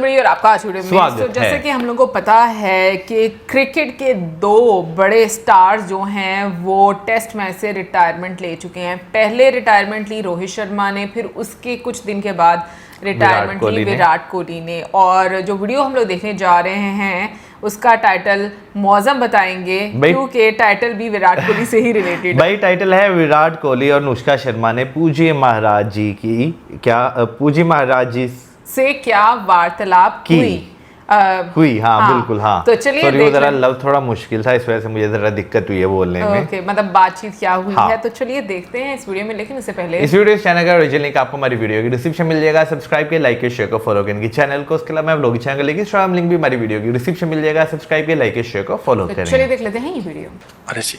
बड़ी और आपका आज वीडियो में। तो जैसे कि हम लोगों को पता है कि क्रिकेट के दो बड़े स्टार्स जो हैं वो टेस्ट मैच से रिटायरमेंट ले चुके हैं। पहले रिटायरमेंट ली रोहित शर्मा ने, फिर उसके कुछ दिन के बाद रिटायरमेंट ली विराट कोहली ने। और जो वीडियो हम लोग देखने जा रहे हैं उसका टाइटल मौसम बताएंगे, क्योंकि टाइटल भी विराट कोहली से ही रिलेटेड भाई टाइटल है विराट कोहली और अनुष्का शर्मा ने पूज्य महाराज जी की पूज्य महाराज जी से क्या वार्तालाप हुई। हाँ बिल्कुल। हाँ तो चलिए सॉरी, वो जरा लव थोड़ा मुश्किल था, इस वजह से मुझे जरा दिक्कत हुई है बोलने में। ओके, मतलब बातचीत क्या हुई है, तो चलिए देखते हैं इस वीडियो में। लेकिन उससे पहले इस वीडियो चैनल का ओरिजिनल लिंक आपको हमारी वीडियो की डिस्क्रिप्शन मिल जाएगा। सब्सक्राइब के, लाइक के, शेयर को फॉलो करें चैनल को। उसके अलावा मैं blog channel link Instagram link भी हमारी वीडियो की डिस्क्रिप्शन मिल जाएगा। सब्सक्राइब के, लाइक के, शेयर को फॉलो करें। चलिए देख लेते हैं ये वीडियो। अरे जी,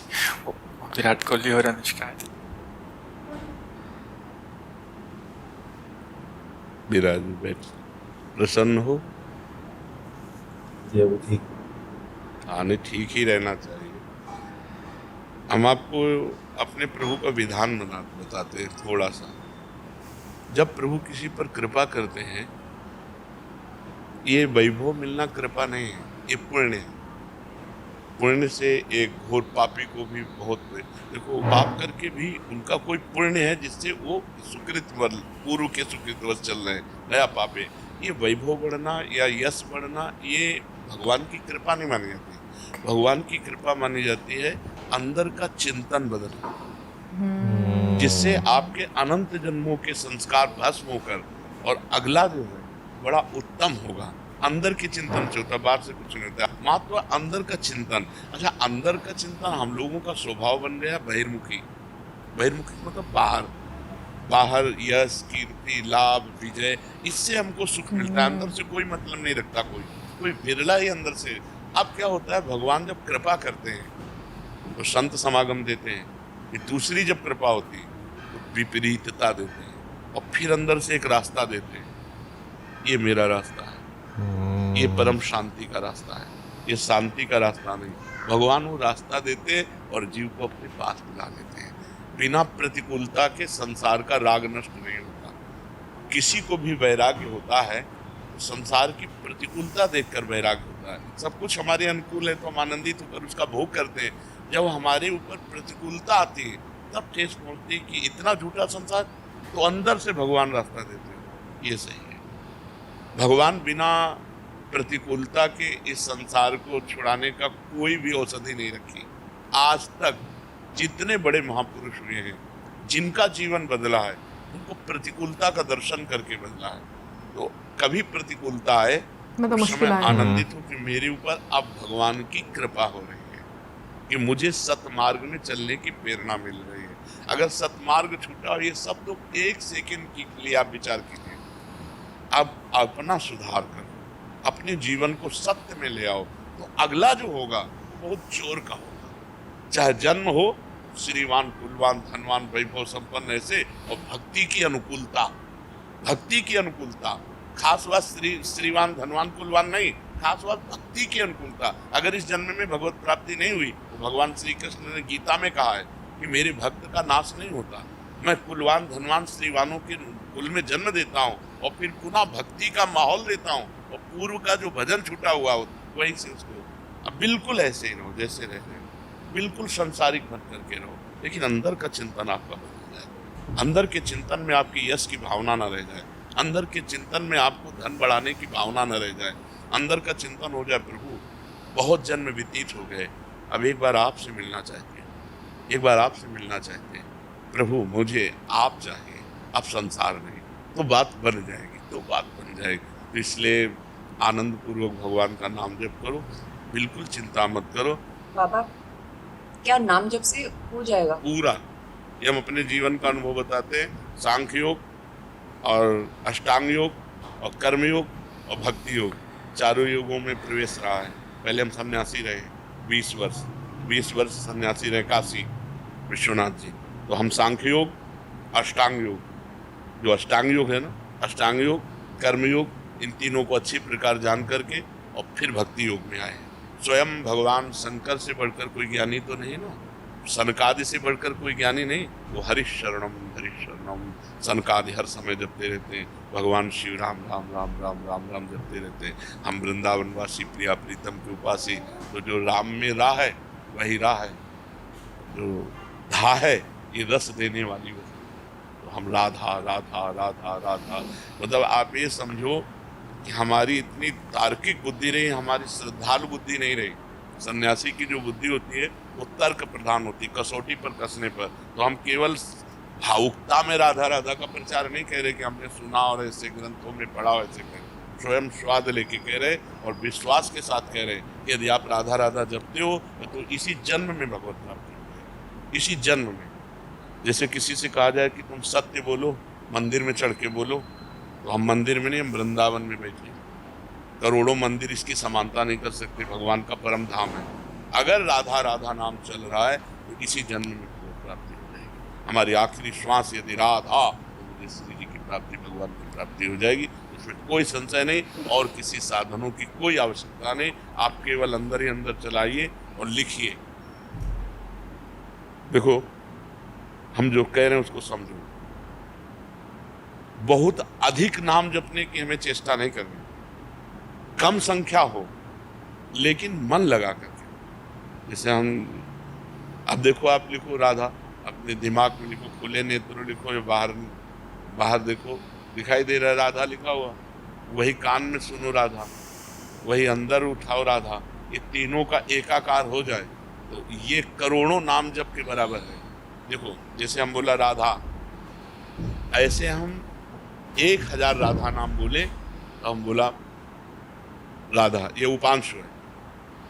विराट कोहली और अनुष्का। विराज प्रसन्न हो, आने ठीक ही रहना चाहिए। हम आपको अपने प्रभु का विधान बताते हैं थोड़ा सा। जब प्रभु किसी पर कृपा करते हैं, ये वैभव मिलना कृपा नहीं है, ये पुण्य है। पुण्य से एक घोर पापी को भी बहुत, देखो पाप करके भी उनका कोई पुण्य है जिससे वो सुकृत पूर्व के सुकृतवश चल रहे हैं, नया पाप है। ये वैभव बढ़ना या यश बढ़ना ये भगवान की कृपा नहीं मानी जाती। भगवान की कृपा मानी जाती है अंदर का चिंतन बदलना, जिससे आपके अनंत जन्मों के संस्कार भस्म होकर और अगला जो है बड़ा उत्तम होगा। अंदर के चिंतन से होता, बाहर से कुछ नहीं होता। मात्र अंदर का चिंतन। अच्छा, अंदर का चिंतन हम लोगों का स्वभाव बन गया बहिर्मुखी। बहिर्मुखी मतलब बाहर यश, कीर्ति, लाभ, विजय, इससे हमको सुख मिलता है। अंदर से कोई मतलब नहीं रखता कोई बिरला ही अंदर से। अब क्या होता है, भगवान जब कृपा करते हैं तो संत समागम देते हैं, कि दूसरी जब कृपा होती है तो विपरीतता देते हैं और फिर अंदर से एक रास्ता देते हैं। ये मेरा रास्ता है, ये परम शांति का रास्ता है, ये शांति का रास्ता नहीं। भगवान वो रास्ता देते और जीव को अपने पास बुला लेते हैं। बिना प्रतिकूलता के संसार का राग नष्ट नहीं होता। किसी को भी वैराग्य होता है तो संसार की प्रतिकूलता देखकर वैराग्य होता है। सब कुछ हमारे अनुकूल है तो हम आनंदित होकर उसका भोग करते हैं। जब हमारे ऊपर प्रतिकूलता आती है तब ठेस पहुंचती है कि इतना झूठा संसार, तो अंदर से भगवान रास्ता देते हैं। ये सही है। भगवान बिना प्रतिकूलता के इस संसार को छुड़ाने का कोई भी औषधि नहीं रखी। आज तक जितने बड़े महापुरुष हुए हैं, जिनका जीवन बदला है, उनको प्रतिकूलता का दर्शन करके बदला है। तो कभी प्रतिकूलता आए तो समय आनंदित हो कि मेरे ऊपर अब भगवान की कृपा हो रही है, कि मुझे सतमार्ग में चलने की प्रेरणा मिल रही है। अगर सतमार्ग छूटा और ये सब लोग एक सेकंड के लिए आप विचार कीजिए, अब अपना सुधार करो, अपने जीवन को सत्य में ले आओ, तो अगला जो होगा बहुत जोर का होगा। चाहे जन्म हो श्रीवान, कुलवान, धनवान, वैभव संपन्न ऐसे, और भक्ति की अनुकूलता, खास बात श्रीवान, धनवान, कुलवान नहीं, खास बात भक्ति की अनुकूलता। अगर इस जन्म में भगवत प्राप्ति नहीं हुई तो भगवान श्री कृष्ण ने गीता में कहा है कि मेरे भक्त का नाश नहीं होता। मैं कुलवान, धनवान, श्रीवानों के कुल में जन्म देता हूँ और फिर पुनः भक्ति का माहौल देता हूँ, और पूर्व का जो भजन छूटा हुआ हो वहीं से उसको। अब बिल्कुल ऐसे ही रहो जैसे रह रहे हो, बिल्कुल संसारिक बन करके रहो, लेकिन अंदर का चिंतन आपका बदल जाए। अंदर के चिंतन में आपकी यश की भावना न रह जाए, अंदर के चिंतन में आपको धन बढ़ाने की भावना न रह जाए, अंदर का चिंतन हो जाए प्रभु बहुत जन्म व्यतीत हो गए, अब एक बार आपसे मिलना चाहते हैं, एक बार आपसे मिलना चाहते हैं प्रभु, मुझे आप चाहिए, आप संसार नहीं। तो बात बन जाएगी, तो इसलिए आनंद पूर्वक भगवान का नाम जप करो, बिल्कुल चिंता मत करो। बाबा, क्या नाम जप से हो जाएगा पूरा? ये हम अपने जीवन का अनुभव बताते हैं। सांख्य योग और अष्टांग योग और कर्म योग और भक्ति योग, चारों योगों में प्रवेश रहा है। पहले हम सन्यासी रहे 20 वर्ष सन्यासी रहे काशी विश्वनाथ जी। तो हम सांख्य योग, अष्टांग योग, जो अष्टांग योग है ना, अष्टांग योग, कर्म योग, इन तीनों को अच्छी प्रकार जान करके और फिर भक्ति योग में आए। स्वयं भगवान शंकर से बढ़कर कोई ज्ञानी तो नहीं ना, सनकादि से बढ़कर कोई ज्ञानी नहीं, वो हरिशरणम सनकादि हर समय जपते रहते हैं, भगवान शिव राम राम राम राम राम राम जपते रहते हैं। हम वृंदावनवासी प्रिया प्रीतम के उपासी, तो जो राम में रा है वही रा है, जो धा है ये रस देने वाली वस्तु। तो हम राधा राधा राधा राधा, मतलब आप ये समझो कि हमारी इतनी तार्किक बुद्धि रही, हमारी श्रद्धालु बुद्धि नहीं रही। सन्यासी की जो बुद्धि होती है वो तर्क प्रधान होती है, कसौटी पर कसने पर। तो हम केवल भावुकता में राधा राधा का प्रचार नहीं कह रहे कि हमने सुना और ऐसे ग्रंथों में पढ़ा और ऐसे कह रहे, स्वयं स्वाद लेके कह रहे और विश्वास के साथ कह रहे कि यदि आप राधा राधा जपते हो तो इसी जन्म में भगवत प्राप्ति होगी, इसी जन्म में। जैसे किसी से कहा जाए कि तुम सत्य बोलो, मंदिर में चढ़ के बोलो, तो हम मंदिर में नहीं, हम वृंदावन में बैठे, करोड़ों मंदिर इसकी समानता नहीं कर सकते, भगवान का परम धाम है। अगर राधा राधा नाम चल रहा है तो इसी जन्म में भगवत प्राप्ति हो जाएगी। हमारी आखिरी श्वास यदि राधा, तो मुझे श्री जी की प्राप्ति, भगवान की प्राप्ति हो जाएगी, उसमें कोई संशय नहीं और किसी साधनों की कोई आवश्यकता नहीं। आप केवल अंदर ही अंदर चलाइए और लिखिए। देखो हम जो कह रहे हैं उसको समझो, बहुत अधिक नाम जपने की हमें चेष्टा नहीं करनी, कम संख्या हो लेकिन मन लगा करके। जैसे हम, अब देखो आप लिखो राधा, अपने दिमाग में लिखो, खुले नेत्र लिखो, या बाहर देखो दिखाई दे रहा है राधा लिखा हुआ, वही कान में सुनो राधा, वही अंदर उठाओ राधा, ये तीनों का एकाकार हो जाए तो ये करोड़ों नाम जप के बराबर है। देखो जैसे हम बोला राधा, ऐसे हम 1000 राधा नाम बोले तो हम बोला राधा, ये उपांशु है,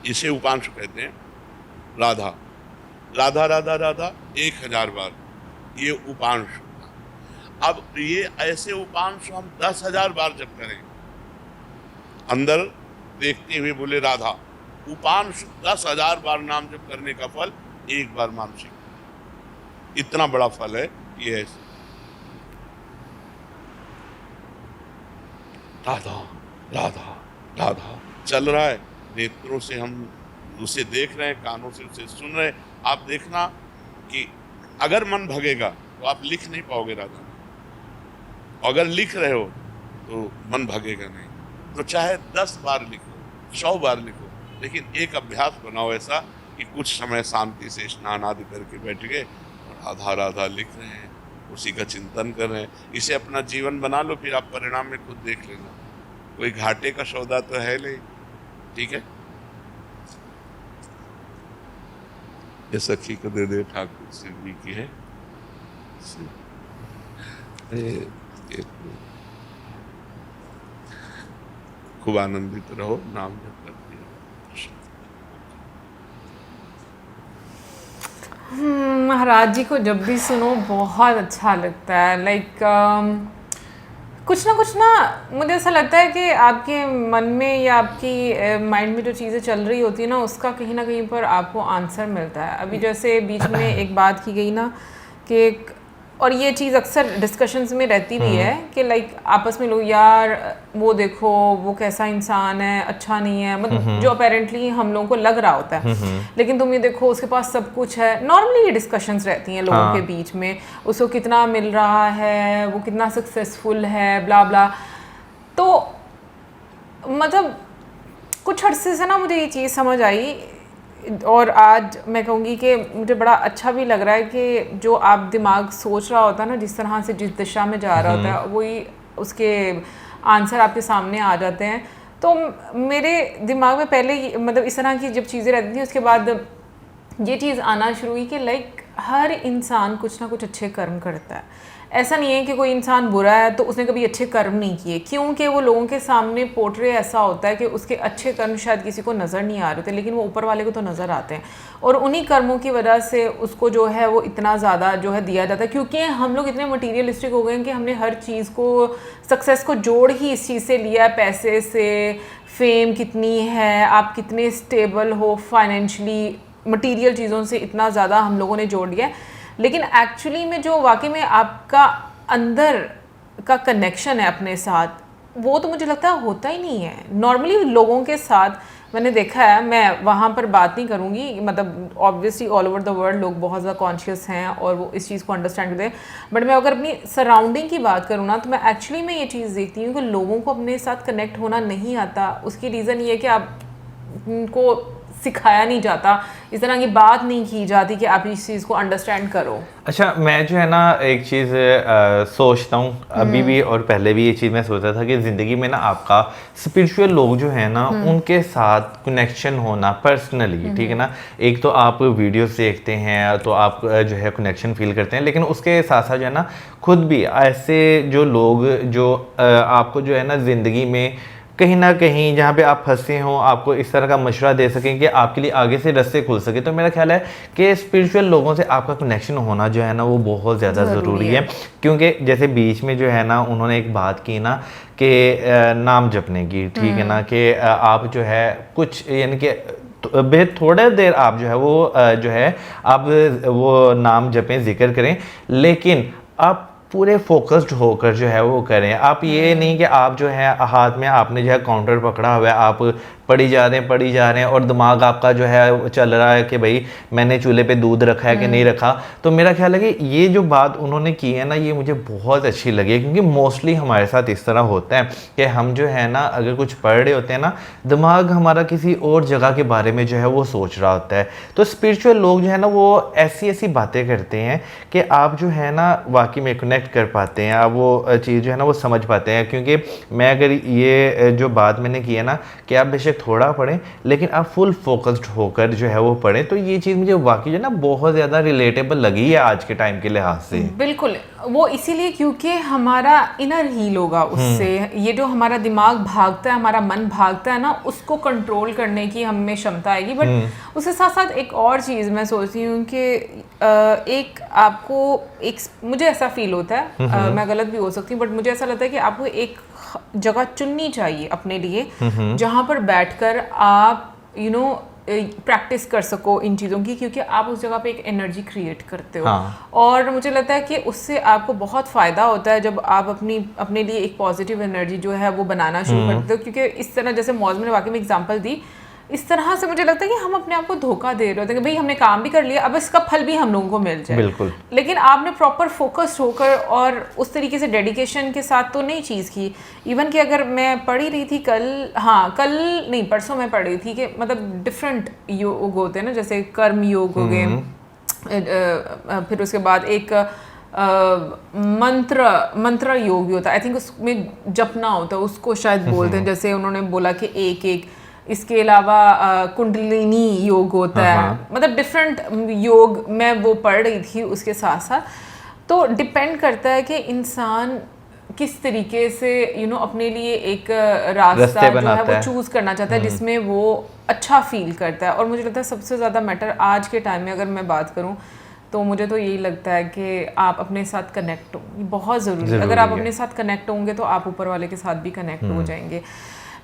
इसे उपांशु कहते हैं। राधा राधा राधा राधा 1000 बार, ये उपांशु। अब ये ऐसे उपांशु हम 10,000 बार जब करें, अंदर देखते हुए बोले राधा, उपांशु 10,000 बार नाम जप करने का फल 1 बार मानसिक, इतना बड़ा फल है ये। ऐसे राधा राधा राधा चल रहा है, नेत्रों से हम उसे देख रहे हैं, कानों से उसे सुन रहे हैं। आप देखना कि अगर मन भगेगा तो आप लिख नहीं पाओगे राधा, अगर लिख रहे हो तो मन भगेगा नहीं। तो चाहे 10 बार लिखो, 100 बार लिखो, लेकिन एक अभ्यास बनाओ ऐसा कि कुछ समय शांति से स्नान आदि करके बैठ गए और राधा राधा लिख रहे हैं, उसी का चिंतन कर रहे हैं। इसे अपना जीवन बना लो, फिर आप परिणाम में खुद देख लेना। कोई घाटे का सौदा तो है नहीं, ठीक है। ये सखी को दे दे ठाकुर से भी की है। खूब आनंदित रहो, नाम जप करते रहो। महाराज जी को जब भी सुनो बहुत अच्छा लगता है। लाइक कुछ ना मुझे ऐसा लगता है कि आपके मन में या आपकी माइंड में जो चीज़ें चल रही होती है ना, उसका कहीं ना कहीं पर आपको आंसर मिलता है। अभी जैसे बीच में एक बात की गई ना कि, और ये चीज़ अक्सर डिस्कशंस में रहती भी है कि लाइक आपस में लोग, यार वो देखो वो कैसा इंसान है, अच्छा नहीं है, मतलब जो अपेरेंटली हम लोगों को लग रहा होता है, लेकिन तुम ये देखो उसके पास सब कुछ है। नॉर्मली ये डिस्कशंस रहती हैं लोगों के बीच में, उसको कितना मिल रहा है, वो कितना सक्सेसफुल है, ब्ला ब्ला। तो मतलब कुछ अर्से से ना मुझे ये चीज़ समझ आई, और आज मैं कहूँगी कि मुझे बड़ा अच्छा भी लग रहा है कि जो आप दिमाग सोच रहा होता है ना, जिस तरह से जिस दिशा में जा रहा होता है, वही उसके आंसर आपके सामने आ जाते हैं। तो मेरे दिमाग में पहले मतलब इस तरह की जब चीज़ें रहती थी, उसके बाद ये चीज़ आना शुरू हुई कि लाइक हर इंसान कुछ ना कुछ अच्छे कर्म करता है। ऐसा नहीं है कि कोई इंसान बुरा है तो उसने कभी अच्छे कर्म नहीं किए, क्योंकि वो लोगों के सामने पोर्ट्रे ऐसा होता है कि उसके अच्छे कर्म शायद किसी को नज़र नहीं आ रहे थे, लेकिन वो ऊपर वाले को तो नज़र आते हैं, और उन्हीं कर्मों की वजह से उसको जो है वो इतना ज़्यादा जो है दिया जाता है। क्योंकि हम लोग इतने मटीरियलिस्टिक हो गए हैं कि हमने हर चीज़ को, सक्सेस को जोड़ ही इस चीज़ से लिया, पैसे से, फेम कितनी है, आप कितने स्टेबल हो फाइनेंशियली, मटीरियल चीज़ों से इतना ज़्यादा हम लोगों ने जोड़ लिया। लेकिन एक्चुअली में जो वाकई में आपका अंदर का कनेक्शन है अपने साथ, वो तो मुझे लगता है होता ही नहीं है। नॉर्मली लोगों के साथ मैंने देखा है, मैं वहाँ पर बात नहीं करूँगी, मतलब obviously all over the world लोग बहुत ज़्यादा कॉन्शियस हैं और वो इस चीज़ को अंडरस्टैंड करते हैं, बट मैं अगर अपनी सराउंडिंग की बात करूँ ना, तो मैं एक्चुअली में ये चीज़ देखती हूँ कि लोगों को अपने साथ कनेक्ट होना नहीं आता। उसकी रीज़न ये है कि आप उनको सिखाया नहीं जाता, इस तरह की बात नहीं की जाती कि आप इस चीज़ को अंडरस्टैंड करो। अच्छा, मैं जो है ना एक चीज़ सोचता हूँ अभी भी और पहले भी ये चीज़ मैं सोचता था कि ज़िंदगी में ना आपका स्पिरिचुअल लोग जो है ना उनके साथ कनेक्शन होना पर्सनली, ठीक है ना। एक तो आप वीडियोस देखते हैं तो आप जो है कनेक्शन फील करते हैं, लेकिन उसके साथ साथ जो है ना खुद भी ऐसे जो लोग जो आपको जो है ना ज़िंदगी में कहीं ना कहीं जहाँ पे आप फंसे हों आपको इस तरह का मशवरा दे सकें कि आपके लिए आगे से रास्ते खुल सके। तो मेरा ख्याल है कि स्पिरिचुअल लोगों से आपका कनेक्शन होना जो है ना वो बहुत ज़्यादा ज़रूरी है, क्योंकि जैसे बीच में जो है ना उन्होंने एक बात की ना कि नाम जपने की, ठीक है ना, कि आप जो है कुछ यानी कि बेहद थोड़ा देर आप जो है वो जो है आप वो नाम जपें, जिक्र करें, लेकिन आप पूरे फोकस्ड होकर जो है वो करें। आप ये नहीं कि आप जो है हाथ में आपने जो है काउंटर पकड़ा हुआ है, आप पड़ी जा रहे हैं और दिमाग आपका जो है चल रहा है कि भाई मैंने चूल्हे पे दूध रखा है कि नहीं रखा। तो मेरा ख्याल है कि ये जो बात उन्होंने की है ना ये मुझे बहुत अच्छी लगी, क्योंकि मोस्टली हमारे साथ इस तरह होता है कि हम जो है ना अगर कुछ पढ़ रहे होते हैं ना दिमाग हमारा किसी और जगह के बारे में जो है वो सोच रहा होता है। तो स्पिरिचुअल लोग जो है ना वो ऐसी ऐसी बातें करते हैं कि आप जो है ना वाकई में कनेक्ट कर पाते हैं, आप वो चीज़ जो है ना वो समझ पाते हैं। क्योंकि मैं अगर ये जो बात मैंने की है ना कि आप बेशक थोड़ा पढ़ें लेकिन आप फुल फोकस्ड होकर जो है वो पढ़ें, तो ये चीज़ मुझे वाकई जो है ना बहुत ज़्यादा रिलेटेबल लगी है आज के टाइम के लिहाज से। बिल्कुल, वो इसीलिए क्योंकि हमारा इनर हील होगा उससे। ये जो हमारा दिमाग भागता है, हमारा मन भागता है ना, उसको कंट्रोल करने की हमें क्षमता आएगी। बट उसके साथ साथ एक और चीज़ मैं सोचती हूँ कि एक आपको एक मुझे ऐसा फील होता है, मैं गलत भी हो सकती हूँ, बट मुझे ऐसा लगता है कि आपको एक जगह चुननी चाहिए अपने लिए जहाँ पर बैठकर आप प्रैक्टिस कर सको इन चीज़ों की, क्योंकि आप उस जगह पे एक एनर्जी क्रिएट करते हो। हाँ। और मुझे लगता है कि उससे आपको बहुत फ़ायदा होता है जब आप अपने लिए एक पॉजिटिव एनर्जी जो है वो बनाना शुरू करते हो। क्योंकि इस तरह जैसे मौज ने वाकई में एग्जांपल दी, इस तरह से मुझे लगता है कि हम अपने आप को धोखा दे रहे होते हैं कि भाई हमने काम भी कर लिया, अब इसका फल भी हम लोगों को मिल जाए। बिल्कुल। लेकिन आपने प्रॉपर फोकस्ड होकर और उस तरीके से डेडिकेशन के साथ तो नहीं चीज़ की। इवन कि अगर मैं पढ़ ही रही थी कल नहीं परसों मैं पढ़ रही थी कि मतलब डिफरेंट योग होते हैं ना, जैसे कर्म योग हो गए, फिर उसके बाद एक मंत्र योग भी होता है, आई थिंक उसमें जपना होता है, उसको शायद बोलते हैं। जैसे उन्होंने बोला कि एक इसके अलावा कुंडलिनी योग होता है, मतलब डिफरेंट योग मैं वो पढ़ रही थी उसके साथ साथ। तो डिपेंड करता है कि इंसान किस तरीके से अपने लिए एक रास्ता जो है वो चूज़ करना चाहता है जिसमें वो अच्छा फील करता है। और मुझे लगता है सबसे ज़्यादा मैटर आज के टाइम में अगर मैं बात करूँ तो मुझे तो यही लगता है कि आप अपने साथ कनेक्ट हो, बहुत ज़रूरी है। अगर आप अपने साथ कनेक्ट होंगे तो आप ऊपर वाले के साथ भी कनेक्ट हो जाएंगे।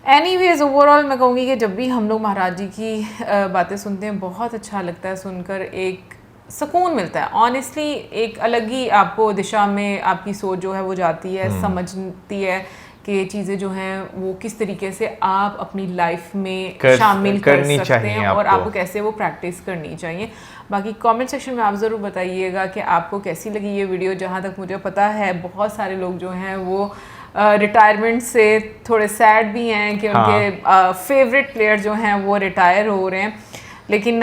एनीवेज ओवरऑल मैं कहूँगी कि जब भी हम लोग महाराज जी की बातें सुनते हैं बहुत अच्छा लगता है सुनकर, एक सुकून मिलता है। ऑनेस्टली एक अलग ही आपको दिशा में आपकी सोच जो है वो जाती है, समझती है कि चीज़ें जो हैं वो किस तरीके से आप अपनी लाइफ में शामिल कर सकते हैं और आपको कैसे वो प्रैक्टिस करनी चाहिए। बाकी कमेंट सेक्शन में आप ज़रूर बताइएगा कि आपको कैसी लगी ये वीडियो। जहाँ तक मुझे पता है बहुत सारे लोग जो हैं वो रिटायरमेंट से थोड़े सैड भी हैं कि उनके फेवरेट प्लेयर जो हैं वो रिटायर हो रहे हैं। लेकिन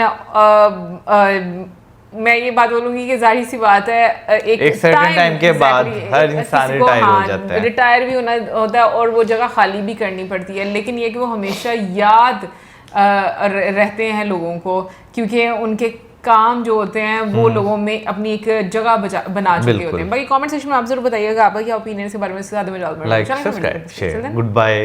मैं ये बात बोलूँगी कि जाहिर सी बात है एक सर्टेन टाइम के बाद हर इंसान रिटायर हो जाता है, रिटायर भी होना होता है और वो जगह खाली भी करनी पड़ती है। लेकिन ये कि वो हमेशा याद रहते हैं लोगों को, क्योंकि उनके काम जो होते हैं वो लोगों में अपनी एक जगह बना चुके होते हैं। बाकी कमेंट सेक्शन में आप जरूर बताइएगा आपका क्या ओपिनियन है इस बारे में। ज़्यादा में like, subscribe, share, good bye.